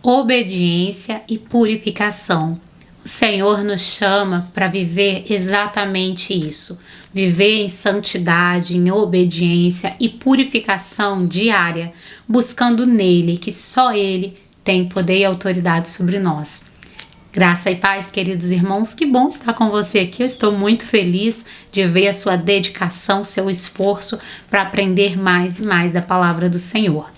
obediência e purificação. O Senhor nos chama para viver exatamente isso, viver em santidade, em obediência e purificação diária, buscando nele, que só ele tem poder e autoridade sobre nós. Graça e paz, queridos irmãos, que bom estar com você aqui. Eu estou muito feliz de ver a sua dedicação, seu esforço para aprender mais e mais da palavra do Senhor.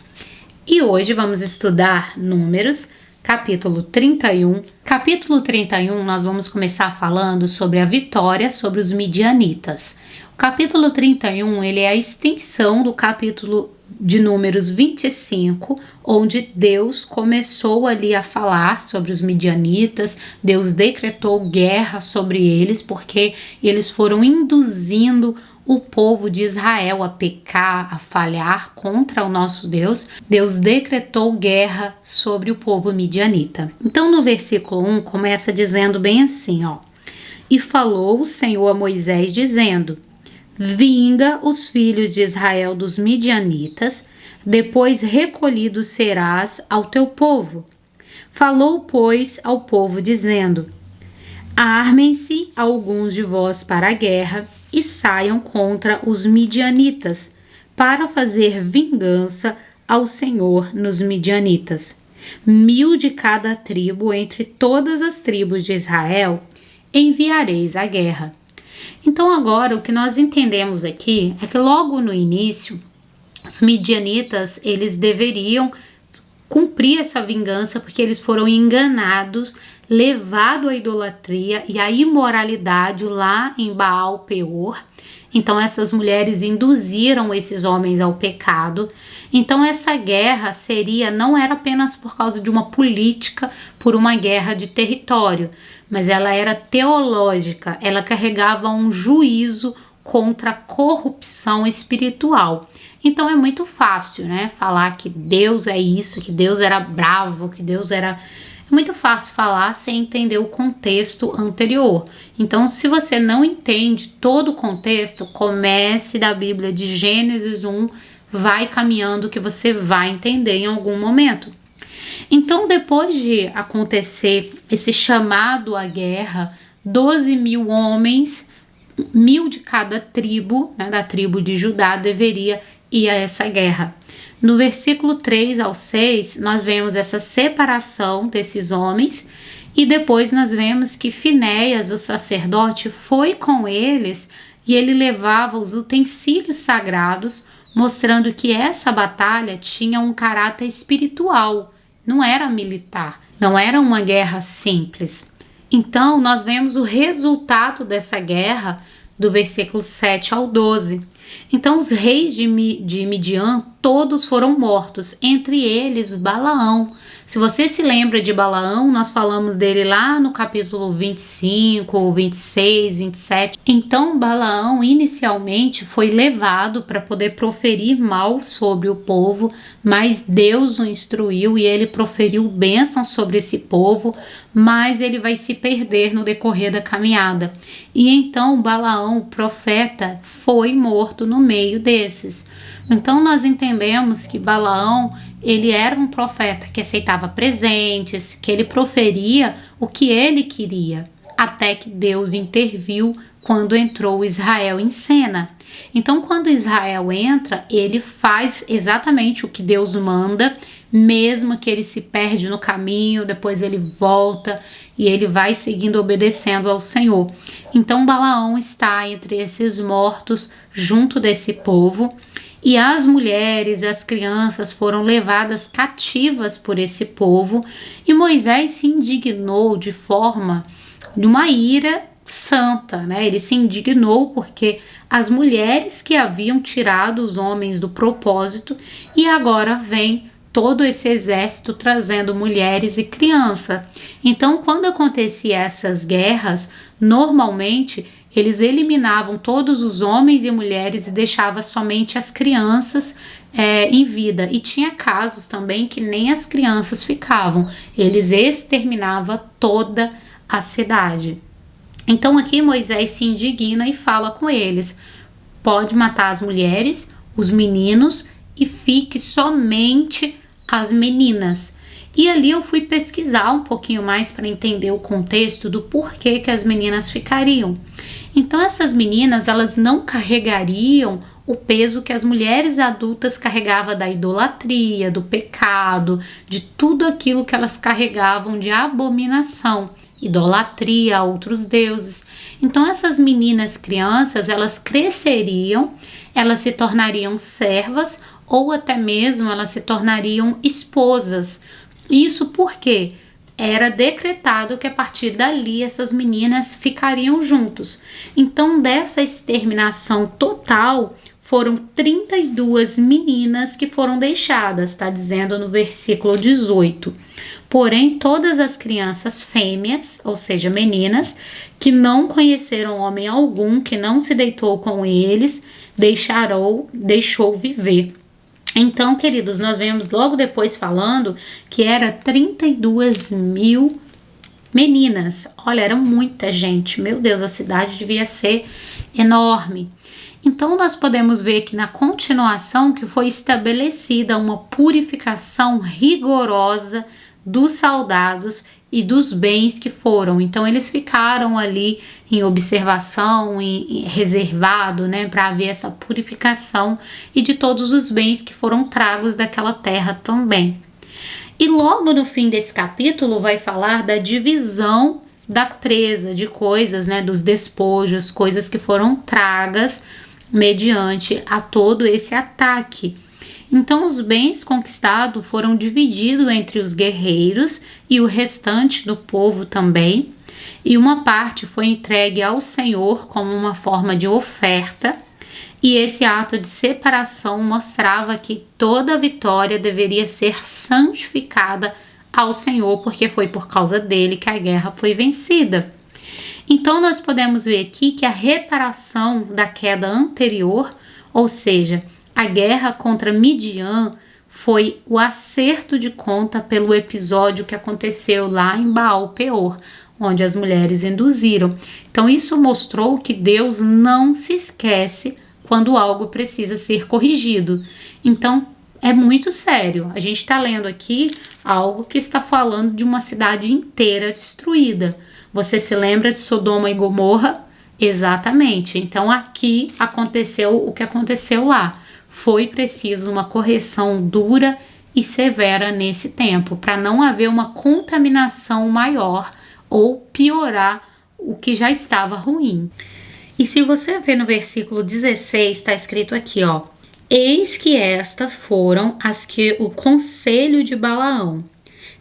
E hoje vamos estudar Números, capítulo 31. Capítulo 31, nós vamos começar falando sobre a vitória sobre os midianitas. O capítulo 31, ele é a extensão do capítulo de Números 25, onde Deus começou ali a falar sobre os midianitas. Deus decretou guerra sobre eles, porque eles foram induzindo o povo de Israel a pecar, a falhar contra o nosso Deus. Deus decretou guerra sobre o povo midianita. Então no versículo 1 começa dizendo bem assim, E falou o Senhor a Moisés dizendo: Vinga os filhos de Israel dos midianitas, depois recolhido serás ao teu povo. Falou, pois, ao povo dizendo: Armem-se alguns de vós para a guerra e saiam contra os midianitas, para fazer vingança ao Senhor nos midianitas. 1000 de cada tribo entre todas as tribos de Israel enviareis à guerra. Então agora o que nós entendemos aqui é que logo no início os midianitas eles deveriam cumprir essa vingança porque eles foram enganados, levados à idolatria e à imoralidade lá em Baal Peor. Então essas mulheres induziram esses homens ao pecado. Então essa guerra não era apenas por causa de uma política, por uma guerra de território, mas ela era teológica, ela carregava um juízo contra a corrupção espiritual. Então é muito fácil, falar que Deus é isso, que Deus era bravo, que Deus era... É muito fácil falar sem entender o contexto anterior. Então, se você não entende todo o contexto, comece da Bíblia de Gênesis 1, vai caminhando que você vai entender em algum momento. Então, depois de acontecer esse chamado à guerra, 12.000 homens, 1000 de cada tribo, da tribo de Judá, deveria ir a essa guerra. No versículo 3 ao 6, nós vemos essa separação desses homens e depois nós vemos que Finéias, o sacerdote, foi com eles e ele levava os utensílios sagrados, mostrando que essa batalha tinha um caráter espiritual, não era militar, não era uma guerra simples. Então, nós vemos o resultado dessa guerra do versículo 7 ao 12. Então os reis de Midian todos foram mortos, entre eles Balaão. Se você se lembra de Balaão, nós falamos dele lá no capítulo 25, 26, 27. Então Balaão inicialmente foi levado para poder proferir mal sobre o povo, mas Deus o instruiu e ele proferiu bênção sobre esse povo, mas ele vai se perder no decorrer da caminhada. E então Balaão, o profeta, foi morto no meio desses. Então nós entendemos que Balaão, ele era um profeta que aceitava presentes, que ele proferia o que ele queria, até que Deus interviu quando entrou Israel em cena. Então quando Israel entra, ele faz exatamente o que Deus manda, mesmo que ele se perde no caminho, depois ele volta e ele vai seguindo, obedecendo ao Senhor. Então Balaão está entre esses mortos, junto desse povo, e as mulheres e as crianças foram levadas cativas por esse povo, e Moisés se indignou de uma ira santa, Ele se indignou porque as mulheres que haviam tirado os homens do propósito, e agora vem todo esse exército trazendo mulheres e crianças. Então, quando acontecia essas guerras, normalmente eles eliminavam todos os homens e mulheres e deixavam somente as crianças em vida. E tinha casos também que nem as crianças ficavam. Eles exterminavam toda a cidade. Então aqui Moisés se indigna e fala com eles: pode matar as mulheres, os meninos e fique somente as meninas. E ali eu fui pesquisar um pouquinho mais para entender o contexto do porquê que as meninas ficariam. Então essas meninas, elas não carregariam o peso que as mulheres adultas carregavam da idolatria, do pecado, de tudo aquilo que elas carregavam de abominação, idolatria a outros deuses. Então essas meninas crianças, elas cresceriam, elas se tornariam servas ou até mesmo elas se tornariam esposas. Isso porque era decretado que a partir dali essas meninas ficariam juntos. Então, dessa exterminação total, foram 32 meninas que foram deixadas, está dizendo no versículo 18. Porém, todas as crianças fêmeas, ou seja, meninas, que não conheceram homem algum, que não se deitou com eles, deixou viver. Então, queridos, nós vemos logo depois falando que era 32 mil meninas. Olha, era muita gente. Meu Deus, a cidade devia ser enorme. Então, nós podemos ver que na continuação que foi estabelecida uma purificação rigorosa dos soldados e dos bens que foram. Então, eles ficaram ali em observação, reservado, né, para haver essa purificação e de todos os bens que foram tragos daquela terra também. E logo no fim desse capítulo vai falar da divisão da presa, de coisas, né, dos despojos, coisas que foram tragas mediante a todo esse ataque. Então os bens conquistados foram divididos entre os guerreiros e o restante do povo também, e uma parte foi entregue ao Senhor como uma forma de oferta, e esse ato de separação mostrava que toda vitória deveria ser santificada ao Senhor, porque foi por causa dele que a guerra foi vencida. Então nós podemos ver aqui que a reparação da queda anterior, ou seja, a guerra contra Midian, foi o acerto de conta pelo episódio que aconteceu lá em Baal-peor, onde as mulheres induziram. Então isso mostrou que Deus não se esquece quando algo precisa ser corrigido. Então é muito sério. A gente está lendo aqui algo que está falando de uma cidade inteira destruída. Você se lembra de Sodoma e Gomorra? Exatamente. Então aqui aconteceu o que aconteceu lá. Foi preciso uma correção dura e severa nesse tempo, para não haver uma contaminação maior ou piorar o que já estava ruim. E se você ver no versículo 16, está escrito aqui, ó: eis que estas foram as que o conselho de Balaão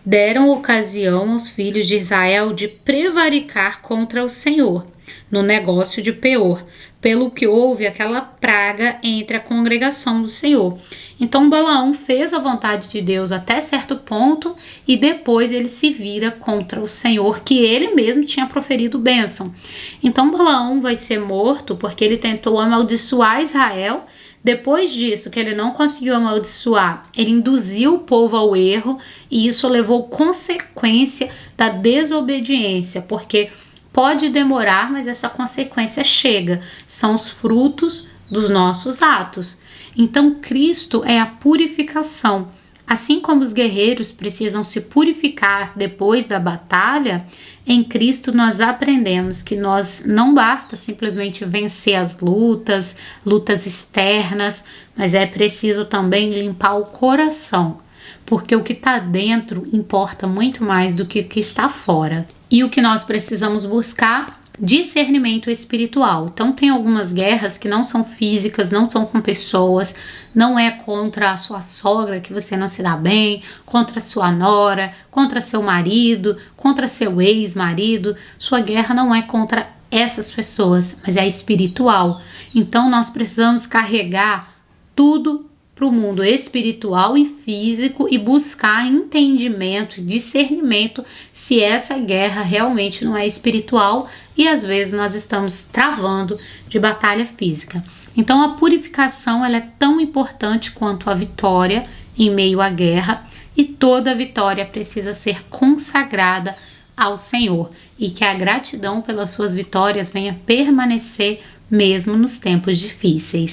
deram ocasião aos filhos de Israel de prevaricar contra o Senhor no negócio de Peor, pelo que houve aquela praga entre a congregação do Senhor. Então Balaão fez a vontade de Deus até certo ponto e depois ele se vira contra o Senhor, que ele mesmo tinha proferido bênção. Então Balaão vai ser morto porque ele tentou amaldiçoar Israel. Depois disso, que ele não conseguiu amaldiçoar, ele induziu o povo ao erro e isso levou consequência da desobediência, porque pode demorar, mas essa consequência chega. São os frutos dos nossos atos. Então, Cristo é a purificação. Assim como os guerreiros precisam se purificar depois da batalha, em Cristo nós aprendemos que nós não basta simplesmente vencer as lutas externas, mas é preciso também limpar o coração, porque o que está dentro importa muito mais do que o que está fora. E o que nós precisamos buscar? Discernimento espiritual. Então tem algumas guerras que não são físicas, não são com pessoas, não é contra a sua sogra que você não se dá bem, contra a sua nora, contra seu marido, contra seu ex-marido. Sua guerra não é contra essas pessoas, mas é espiritual. Então nós precisamos carregar tudo para o mundo espiritual e físico e buscar entendimento e discernimento se essa guerra realmente não é espiritual e às vezes nós estamos travando de batalha física. Então a purificação ela é tão importante quanto a vitória em meio à guerra e toda vitória precisa ser consagrada ao Senhor e que a gratidão pelas suas vitórias venha permanecer mesmo nos tempos difíceis.